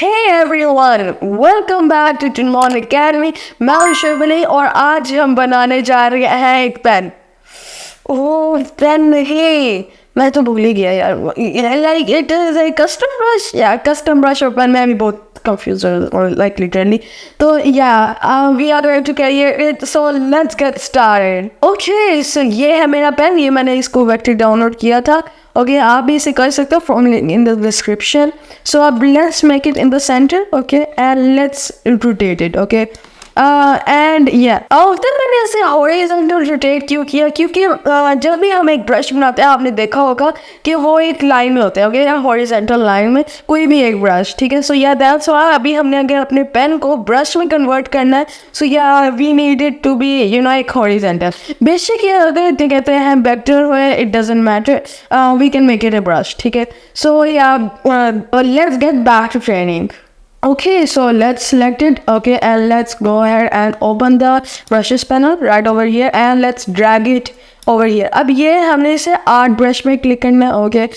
Hey everyone, welcome back to Tunmon Academy. मैं हूं शुएब अली और आज हम बनाने जा रहे हैं एक पेन. ओह पेन नहीं, मैं तो भूल ही गया यार. Like it is a custom brush. Yeah, custom brush और पेन में भी बहुत confused or like literally. तो yeah, we are going to carry it. So let's get started. Okay, so ये है मेरा पेन. ये मैंने इसको वेक्टर डाउनलोड किया था. Okay, आप भी इसे कर सकते हो from in the description. So let's make it in the center. Okay, and let's rotate it. Okay. And yeah, often मैंने इसे horizontal rotate क्यों किया, क्योंकि जब भी हम एक ब्रश बनाते हैं आपने देखा होगा कि वो एक लाइन में होता है. ओके, या horizontal लाइन में कोई भी एक ब्रश. ठीक है, सो या दैट्स व्हाई अभी हमने अगर अपने पेन को ब्रश में कन्वर्ट करना है, so yeah we need it to be एक horizontal. बेशक ये अगर कहते हैं वेक्टर हो, it doesn't matter, we can make it a brush. ठीक है, so yeah let's get back to training. Okay, so let's select it. Okay, and let's go ahead and open the brushes panel right over here and let's drag it over here. अब ये हमने इसे art brush में click करना है. Okay,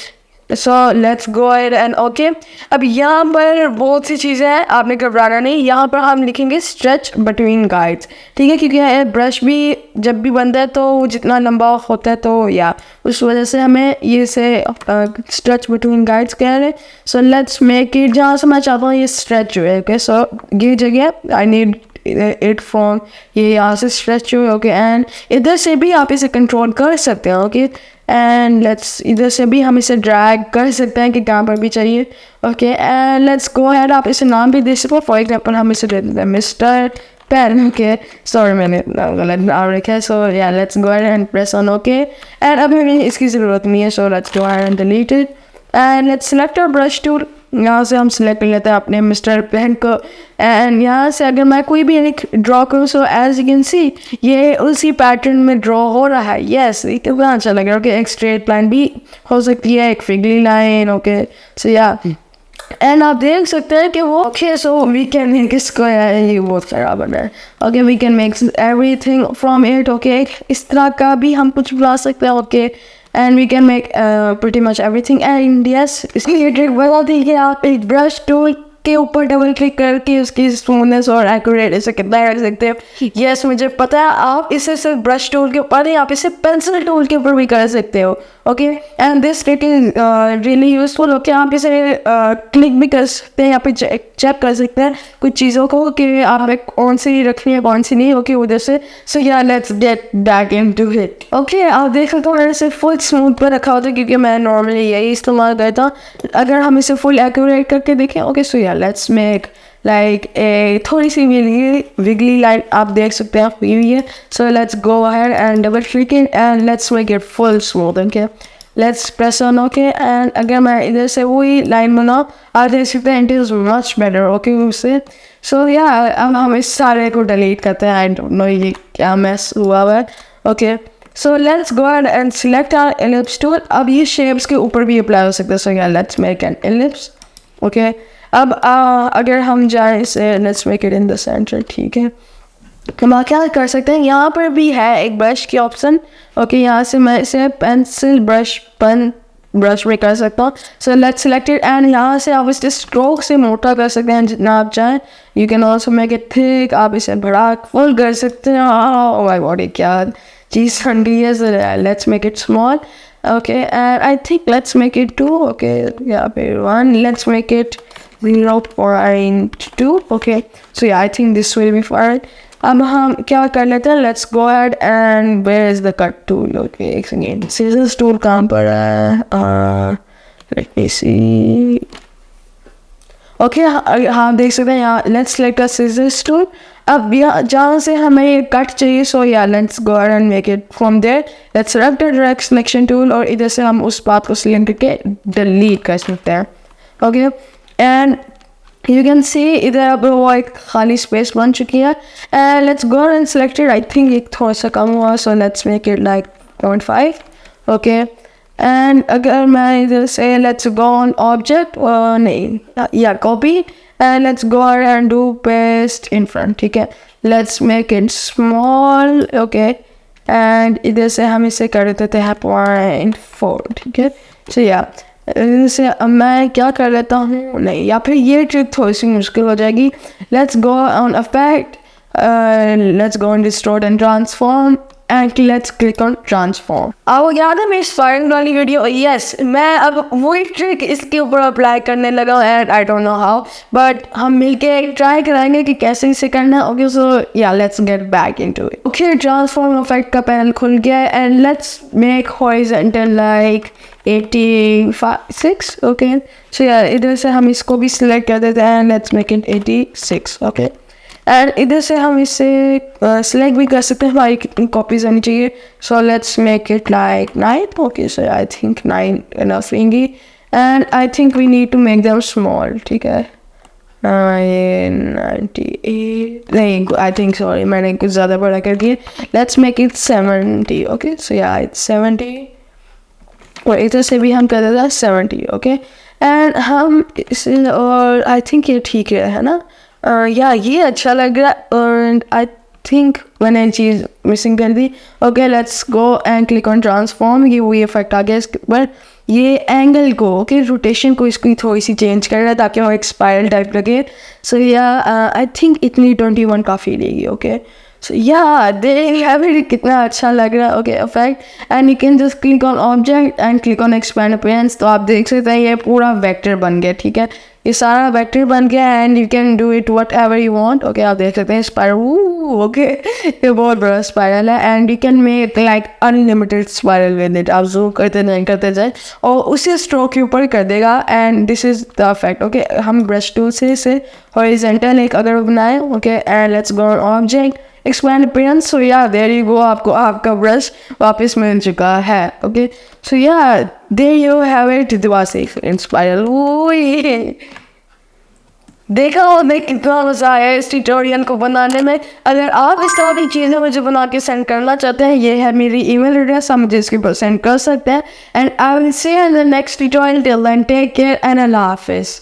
so let's go ahead and okay. अब यहाँ पर बहुत सी चीज़ें हैं, आपने घबराना नहीं. यहाँ पर हम लिखेंगे स्ट्रेच बिटवीन गाइड्स. ठीक है, क्योंकि ये ब्रश भी जब भी बनता है तो जितना लंबा होता है तो या उस वजह से हमें ये से स्ट्रेच बिटवीन गाइड्स कह रहे हैं. सो लेट्स मेक इट, जहाँ से मैं चाहता हूँ ये स्ट्रेच हुए. ओके, सो ये जगह आई नीड इट फ्रॉम ये यहाँ से स्ट्रेच हुए. ओके, एंड इधर से भी आप इसे कंट्रोल कर सकते हैं. ओके, एंड लेट्स इधर से भी हम इसे ड्रैग कर सकते हैं कि कहाँ पर भी चाहिए. Okay, and let's go ahead. आप इसे नाम भी दे सकते हो. फॉर एग्जांपल हम इसे दे देते हैं मिस्टर पेन. ओके, सॉरी मैंने गलत नाम रखा है. So yeah let's go ahead and press on okay. And अभी हमें इसकी ज़रूरत नहीं है, so let's go ahead and delete it and let's select our brush tool. यहाँ से हम सिलेक्ट कर लेते हैं अपने मिस्टर पेन को. एंड यहाँ से अगर मैं कोई भी एक ड्रॉ करूँ, so as you can see ये उसी पैटर्न में ड्रॉ हो रहा है. यस, ये कितना अच्छा लग रहा है. ओके, एक स्ट्रेट लाइन भी हो सकती है, एक फिगली लाइन. ओके, सो या एंड आप देख सकते हैं कि वो okay, so we can make इसको, ये बहुत खराब बना है. Okay, we can make everything from it. Okay, इस तरह का भी हम कुछ बना सकते हैं. Okay, and we can make pretty much everything. And yes, इसलिए ट्रिक बता दी कि आप एक ब्रश टूल के ऊपर डबल क्लिक करके उसकी स्मूथनेस और एक्यूरेट इसे कितना कर सकते हो. यस, मुझे पता है आप इसे सिर्फ ब्रश टूल के ऊपर नहीं, आप इसे पेंसिल टूल के ऊपर भी कर सकते हो. Okay, and this trick is really useful. Okay, आप इसे क्लिक भी कर सकते हैं, यहाँ पे चेक कर सकते हैं कुछ चीज़ों को कि आप कौन सी रखनी है कौन सी नहीं. ओके, उधर से. सो yeah let's get back into it. Okay, आप देख सकते हो मैंने इसे फुल स्मूथ पर रखा होता है क्योंकि मैं नॉर्मली यही इस्तेमाल करता हूँ. अगर हम इसे फुल एक्यूरेट करके देखें, okay, so yeah let's make like a थोड़ी सी विगली लाइन आप देख सकते हैं हुई है. So let's go ahead and double click it and let's make it full smooth. Okay, let's press on. Okay, and अगर मैं इधर से वही लाइन बनाऊँ, आप देख सकते हैं it is much better. Okay, उससे सो या अब हम इस सारे को डिलीट करते हैं. आई डोंट नो ये क्या मैस हुआ हुआ है. Okay, so let's go and select our ellipse tool. अब ये शेप्स के ऊपर भी अप्लाई हो सकता है. So yeah let's make an ellipse. Okay, अब अगर हम जाए इसे let's make it in the centre. ठीक है, हम क्या कर सकते हैं, यहाँ पर भी है एक ब्रश की ऑप्शन. ओके, यहाँ से मैं इसे पेंसिल ब्रश में कर सकता हूँ. So let's select it and यहाँ से आप इसे स्ट्रोक से मोटा कर सकते हैं जितना आप चाहें. You can also make it thick. आप इसे बड़ा फुल कर सकते हैं. ओह माय गॉड, ये क्या चीज़ बन गई है. Let's make it small. Okay, and I think let's make it 2. Okay, यहाँ पे 1. Let's make it 0.2. Okay, so yeah I think this will be fine. अब हम क्या कर लेते हैं, let's go ahead and where is the cut tool. Okay, एक second, scissors tool कहाँ पर है, लेट मी सी. ओके, हाँ देख सकते हैं यहाँ. Let's select the scissors tool. अब यहाँ जहाँ से हमें ये कट चाहिए, so yeah let's go ahead and make it from there. Let's select the direct selection tool और इधर से हम उस बात को सिलेक्ट करके डिलीट कर सकते हैं. Okay, and you can see इधर अब वो एक खाली स्पेस बन चुकी है. And let's go and select it. I think एक थोड़ा सा कम हुआ, सो let's make it like 0.5. Okay, and अगर मैं इधर से लेट्स गो ऑन ऑब्जेक्ट, नहीं या copy, and let's go and do paste in front. ठीक है, let's make it small. Okay, and इधर से हम इसे कर देते हैं 0.4. ठीक है, सो या जैसे अब मैं क्या कर लेता हूँ, नहीं, या फिर ये ट्रिक थोड़ी सी मुश्किल हो जाएगी. Let's go on affect, let's go on distort and transform and let's click on transform. आपको याद है मेरी स्पाइरल वाली वीडियो? यस, मैं अब वही ट्रिक इसके ऊपर अप्लाई करने लगा हूँ and I don't know how, but हम मिलके ट्राई कराएंगे कि कैसे इसे करना है. Okay, so yeah let's get back into it. Okay, transform effect का पैनल खुल गया है and let's make horizontal like 86. Okay, so यार इधर से हम इसको भी सिलेक्ट कर देते हैं, let's make it 86. Okay, and इधर से हम इसे सिलेक्ट भी कर सकते हैं, हमारी कितनी कॉपीज आनी चाहिए. So let's make it like 9. Okay, so I think 9 enough रहेंगी and I think we need to make them small. ठीक है, ये 98 नहीं, आई थिंक सॉरी मैंने कुछ ज़्यादा बड़ा कर दिया. Let's make it 70. Okay, so या इट्स 70 और इधर से भी हम कर देते हैं 70. ओके, एंड हम इसे, और आई थिंक ये ठीक है ना. या ये अच्छा लग रहा है और आई थिंक मैंने चीज़ मिसिंग कर दी. Okay, let's go and click on transform. ये वही इफेक्ट आ गया इसके ऊपर. ये एंगल को, ओके, रोटेशन को इसकी थोड़ी सी चेंज कर रहा है ताकि वो एक स्पाइरल टाइप लगे. सो या आई थिंक इतनी 21 काफ़ी रहेगी. Okay, so yeah there you have it. कितना अच्छा लग रहा है. Okay, effect and you can just click on object and click on expand appearance. तो आप देख सकते हैं ये पूरा वेक्टर बन गया. ठीक है, ये सारा वेक्टर बन गया and you can do it what ever you want. Okay, आप देख सकते हैं स्पाइरल. ओके, ये बहुत बड़ा स्पाइरल है and you can make like unlimited spiral with it. आप जूम करते जाए और उसी स्ट्रोक के ऊपर कर देगा and this is the effect. Okay, हम ब्रश टूल से इसे हॉरिजॉन्टल एक अगर बनाए. Okay, and let's go on object expand appearance. So yeah there you go, आपको आपका ब्रश वापस मिल चुका है. Okay, so yeah there you have it. दुआ से इंस्पायरल. देखा हमें कितना मज़ा आया इस ट्यूटोरियल को बनाने में. अगर आप इस तरह की चीज़ें मुझे बना के सेंड करना चाहते हैं, ये है मेरी ईमेल एड्रेस, आप मुझे इसके ऊपर सेंड कर सकते हैं. And I will see you in the next tutorial. Till then take care and Allah हाफिज़.